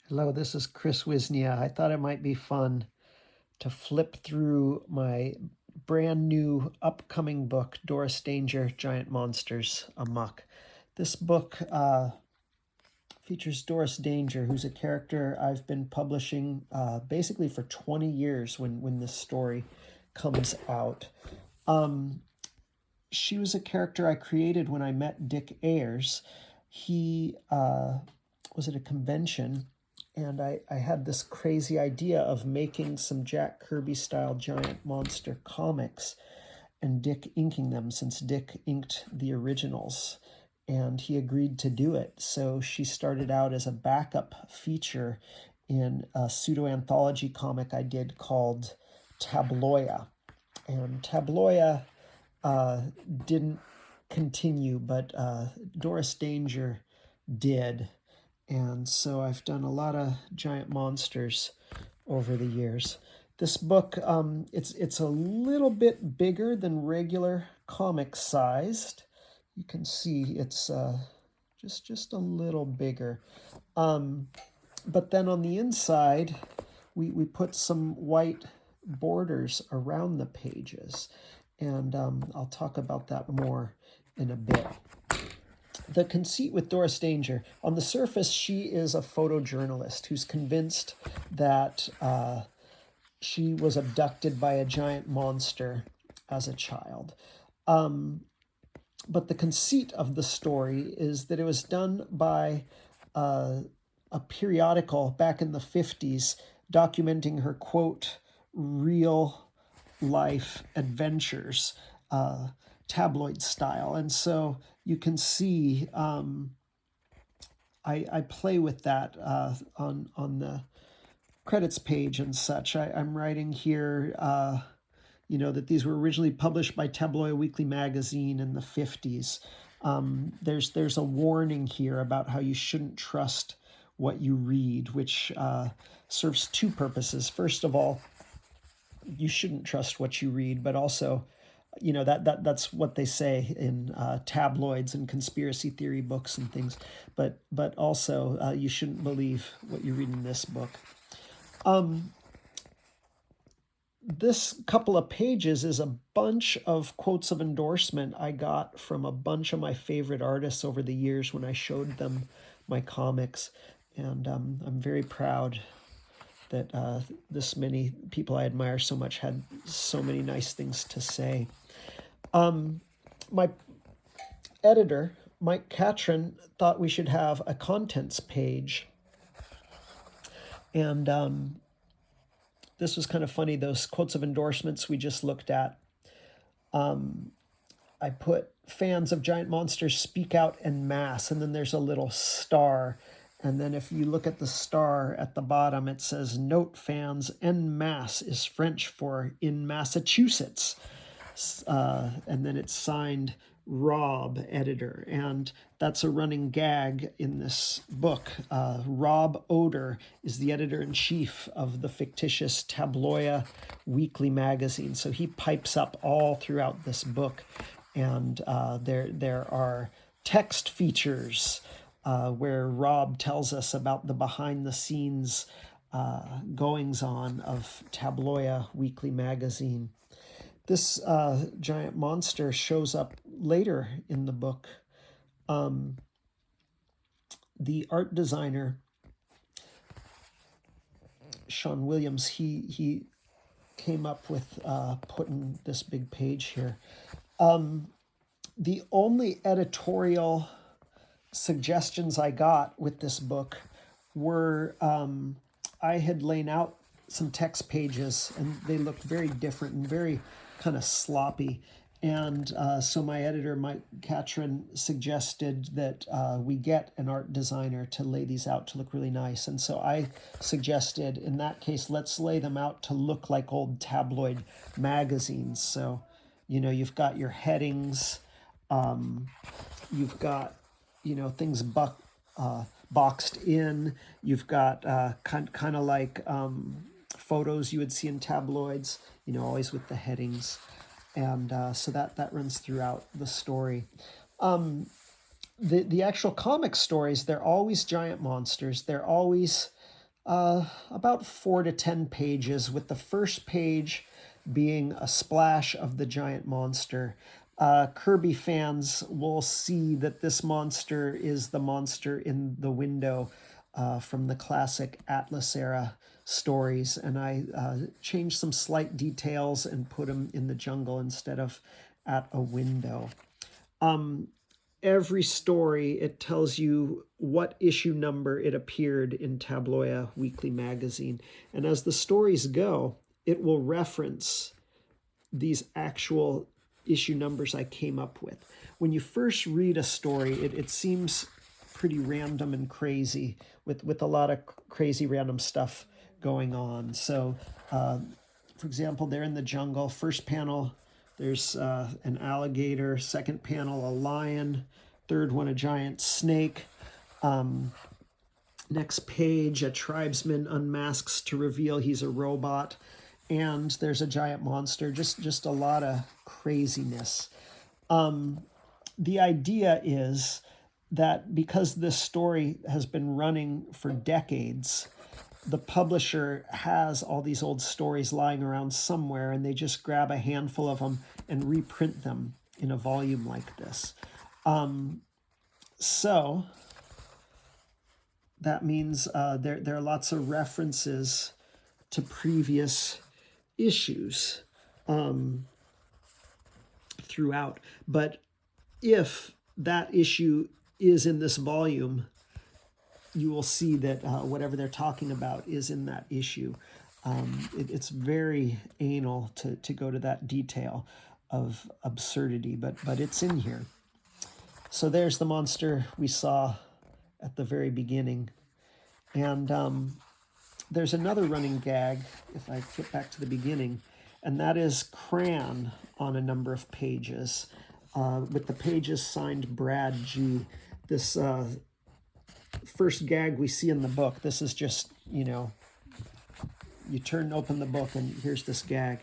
Hello, this is Chris Wisnia. I thought it might be fun to flip through my brand new upcoming book, Doris Danger, Giant Monsters Amok. This book features Doris Danger, who's a character I've been publishing basically for 20 years when this story comes out. She was a character I created when I met Dick Ayers. He was at a convention, and I had this crazy idea of making some Jack Kirby-style giant monster comics and Dick inking them, since Dick inked the originals, and he agreed to do it. So she started out as a backup feature in a pseudo-anthology comic I did called Tabloia. And Tabloia didn't continue, but Doris Danger did. And so I've done a lot of giant monsters over the years. This book, it's a little bit bigger than regular comic sized. You can see it's just a little bigger. But then on the inside, we put some white borders around the pages. And I'll talk about that more in a bit. The conceit with Doris Danger, on the surface, she is a photojournalist who's convinced that she was abducted by a giant monster as a child. But the conceit of the story is that it was done by a periodical back in the 50s documenting her, quote, real life adventures, tabloid style. And so you can see I play with that on the credits page and such. I'm writing here, that these were originally published by Tabloid Weekly Magazine in the 50s. There's a warning here about how you shouldn't trust what you read, which serves two purposes. First of all, you shouldn't trust what you read, but also, that's what they say in tabloids and conspiracy theory books and things. But also, you shouldn't believe what you read in this book. This couple of pages is a bunch of quotes of endorsement I got from a bunch of my favorite artists over the years when I showed them my comics. And I'm very proud that this many people I admire so much had so many nice things to say. My editor, Mike Catron, thought we should have a contents page. And this was kind of funny, those quotes of endorsements we just looked at. I put fans of giant monsters speak out en masse, and then there's a little star. And then if you look at the star at the bottom, it says, note fans, en masse is French for in Massachusetts. And then it's signed Rob, editor. And that's a running gag in this book. Rob Oder is the editor-in-chief of the fictitious Tabloia Weekly Magazine. So he pipes up all throughout this book. And there are text features where Rob tells us about the behind-the-scenes goings-on of Tabloia Weekly Magazine. This giant monster shows up later in the book. The art designer, Sean Williams, he came up with putting this big page here. The only editorial suggestions I got with this book were I had laid out some text pages, and they looked very different and very kind of sloppy. And so my editor, Mike Catron, suggested that we get an art designer to lay these out to look really nice. And so I suggested, in that case, let's lay them out to look like old tabloid magazines. So, you've got your headings, you've got, things boxed in, you've got kind of like photos you would see in tabloids, always with the headings. And so that runs throughout the story. The actual comic stories, they're always giant monsters. They're always About 4 to 10 pages, with the first page being a splash of the giant monster. Kirby fans will see that this monster is the monster in the window from the classic Atlas era stories, and I changed some slight details and put him in the jungle instead of at a window. Every story, it tells you what issue number it appeared in Tabloia Weekly Magazine. And as the stories go, it will reference these actual issue numbers I came up with. When you first read a story, it seems pretty random and crazy, with a lot of crazy random stuff going on. So, for example, they're in the jungle. First panel, there's an alligator. Second panel, a lion. Third one, a giant snake. Next page, a tribesman unmasks to reveal he's a robot. And there's a giant monster. Just a lot of craziness. The idea is that because this story has been running for decades, the publisher has all these old stories lying around somewhere, and they just grab a handful of them and reprint them in a volume like this. So that means there are lots of references to previous issues throughout. But if that issue is in this volume, you will see that whatever they're talking about is in that issue. It's very anal to go to that detail of absurdity, but it's in here. So there's the monster we saw at the very beginning. And there's another running gag, if I flip back to the beginning, and that is Cran on a number of pages, with the pages signed Brad G. This first gag we see in the book, this is just, you turn open the book and here's this gag.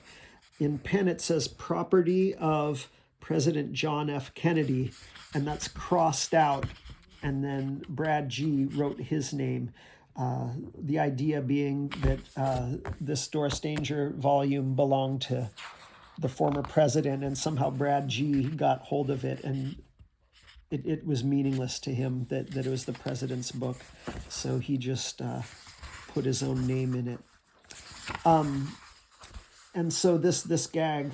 In pen it says property of President John F. Kennedy, and that's crossed out, and then Brad G. wrote his name. The idea being that this Doris Danger volume belonged to the former president, and somehow Brad G. got hold of it, and it was meaningless to him that it was the president's book, so he just put his own name in it. And so this gag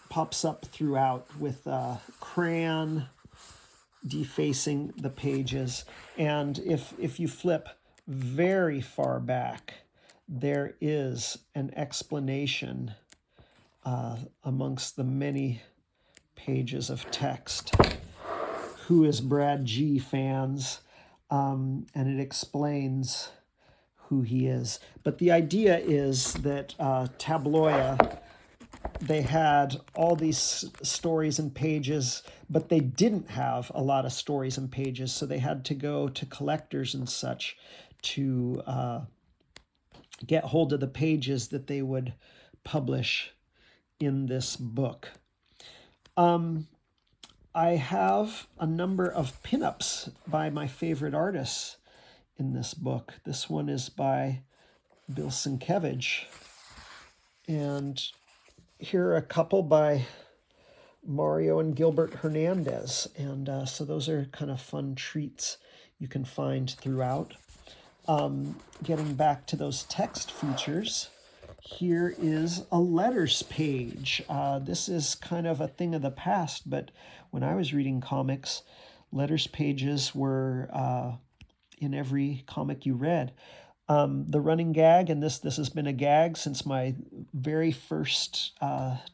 pops up throughout with Cran defacing the pages, and if you flip very far back, there is an explanation amongst the many pages of text. Who is Brad G. fans? And it explains who he is. But the idea is that Tabloia, they had all these stories and pages, but they didn't have a lot of stories and pages, so they had to go to collectors and such to get hold of the pages that they would publish in this book. I have a number of pinups by my favorite artists in this book. This one is by Bill Sienkiewicz, and here are a couple by Mario and Gilbert Hernandez, and so those are kind of fun treats you can find throughout. Getting back to those text features, here is a letters page. This is kind of a thing of the past, but when I was reading comics, letters pages were in every comic you read. The running gag, and this has been a gag since my very first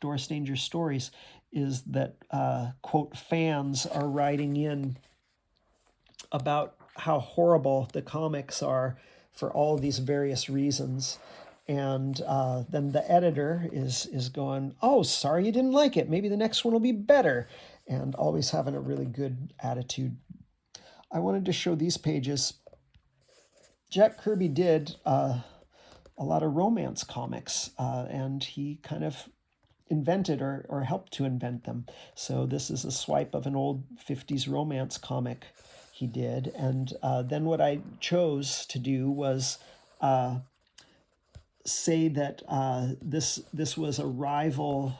Doris Danger stories, is that, quote, fans are writing in about how horrible the comics are for all of these various reasons. And then the editor is going, oh, sorry you didn't like it. Maybe the next one will be better. And always having a really good attitude. I wanted to show these pages. Jack Kirby did a lot of romance comics, and he kind of invented or helped to invent them. So this is a swipe of an old 50s romance comic he did. And then what I chose to do was say that this was a rival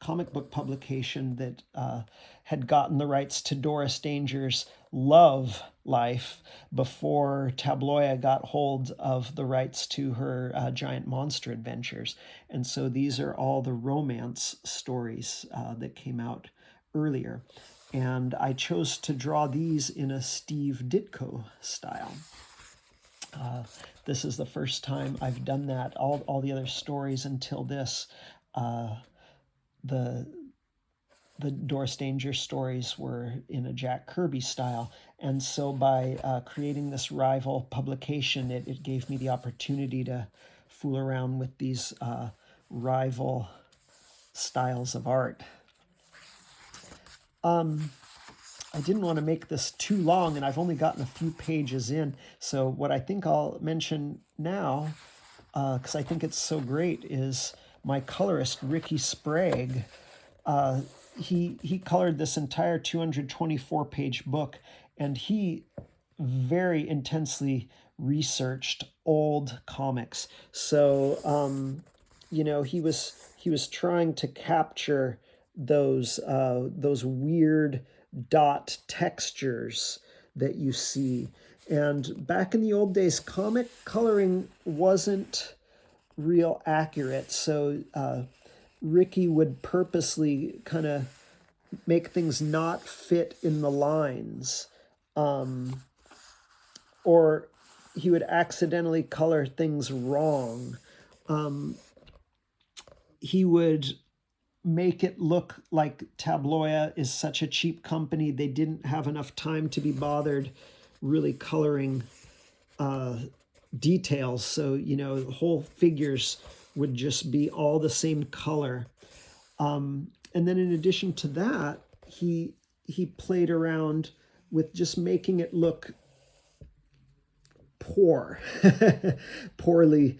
comic book publication that had gotten the rights to Doris Danger's Love Life before Tabloia got hold of the rights to her giant monster adventures. And so these are all the romance stories that came out earlier. And I chose to draw these in a Steve Ditko style. This is the first time I've done that. All the other stories until this, the Doris Danger stories were in a Jack Kirby style. And so by creating this rival publication, it gave me the opportunity to fool around with these rival styles of art. I didn't want to make this too long, and I've only gotten a few pages in. So what I think I'll mention now, because I think it's so great, is my colorist, Ricky Sprague. He colored this entire 224-page book, and he very intensely researched old comics. So, you know, he was trying to capture those weird dot textures that you see. And back in the old days, comic coloring wasn't real accurate. So Ricky would purposely kind of make things not fit in the lines. Or he would accidentally color things wrong. He would make it look like Tabloia is such a cheap company. They didn't have enough time to be bothered really coloring details. So, you know, whole figures would just be all the same color. And then in addition to that, he played around with just making it look poor, poorly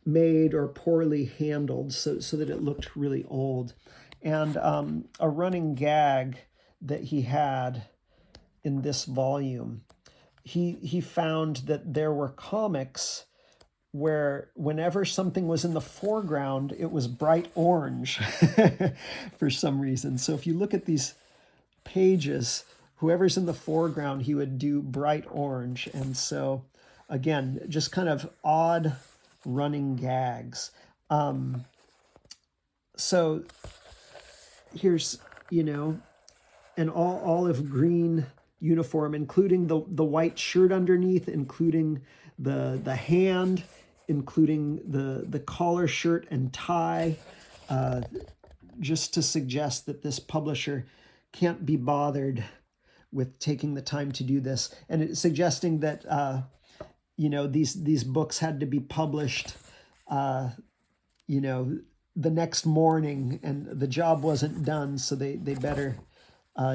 made or poorly handled, so that it looked really old. And a running gag that he had in this volume, he found that there were comics where whenever something was in the foreground, it was bright orange for some reason. So if you look at these pages, whoever's in the foreground, he would do bright orange. And so, again, just kind of odd running gags. So here's, you know, an all olive green uniform, including the white shirt underneath, including the hand, including the collar, shirt, and tie, just to suggest that this publisher can't be bothered with taking the time to do this, and it's suggesting that you know, these books had to be published, you know, the next morning, and the job wasn't done, so they better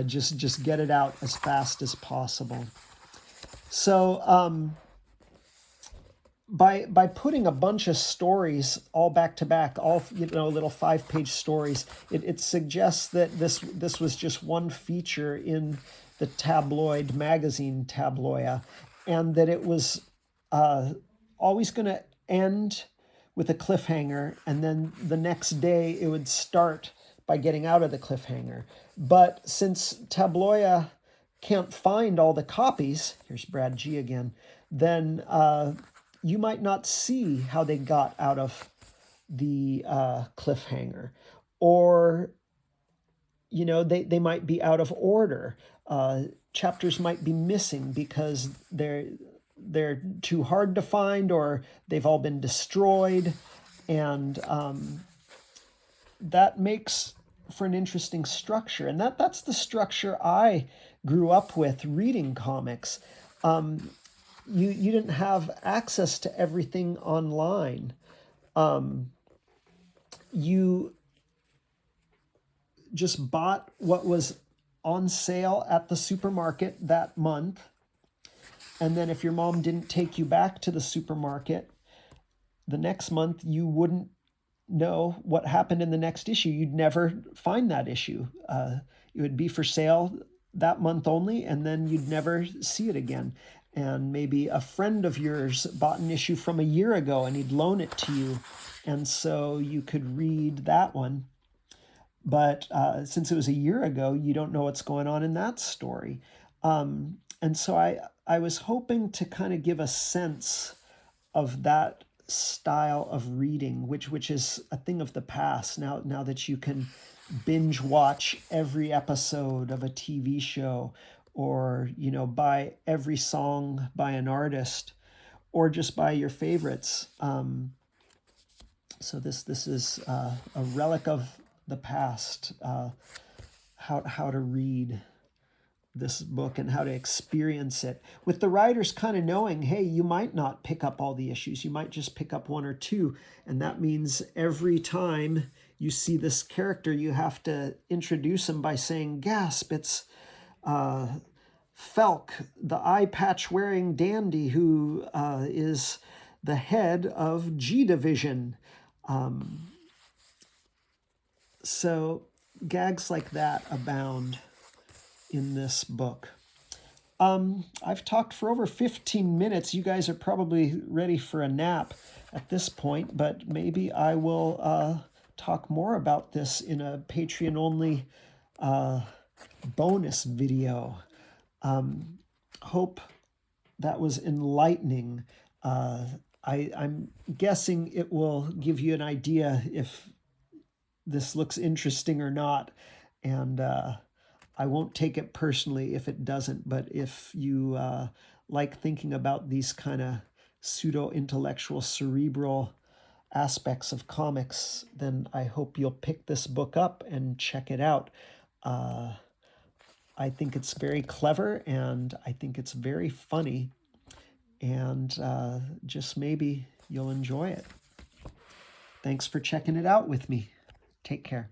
just get it out as fast as possible. So by putting a bunch of stories all back to back, all, you know, little 5-page stories, it suggests that this was just one feature in the tabloid magazine Tabloia, and that it was always going to end with a cliffhanger, and then the next day it would start by getting out of the cliffhanger. But since Tabloia can't find all the copies, here's Brad G again, then you might not see how they got out of the cliffhanger. Or, you know, they might be out of order. Chapters might be missing because they're too hard to find, or they've all been destroyed. And that makes for an interesting structure. And that's the structure I grew up with reading comics. You didn't have access to everything online. You just bought what was on sale at the supermarket that month. And then if your mom didn't take you back to the supermarket the next month, you wouldn't know what happened in the next issue. You'd never find that issue. It would be for sale that month only, and then you'd never see it again. and maybe a friend of yours bought an issue from a year ago and he'd loan it to you, and so you could read that one. But since it was a year ago, you don't know what's going on in that story. And so I was hoping to kind of give a sense of that style of reading, which is a thing of the past now that you can binge watch every episode of a TV show, or buy every song by an artist, or just buy your favorites. So this is a relic of the past, how to read this book and how to experience it, with the writers kind of knowing, hey, you might not pick up all the issues, you might just pick up one or two, and that means every time you see this character, you have to introduce him by saying, gasp, it's Felk, the eye patch wearing dandy who is the head of G Division. So gags like that abound in this book. I've talked for over 15 minutes. You guys are probably ready for a nap at this point, but maybe I will talk more about this in a Patreon-only bonus video. Hope that was enlightening. I'm guessing it will give you an idea if this looks interesting or not, and I won't take it personally if it doesn't, but if you like thinking about these kind of pseudo-intellectual, cerebral aspects of comics, then I hope you'll pick this book up and check it out. I think it's very clever, and I think it's very funny, and just maybe you'll enjoy it. Thanks for checking it out with me. Take care.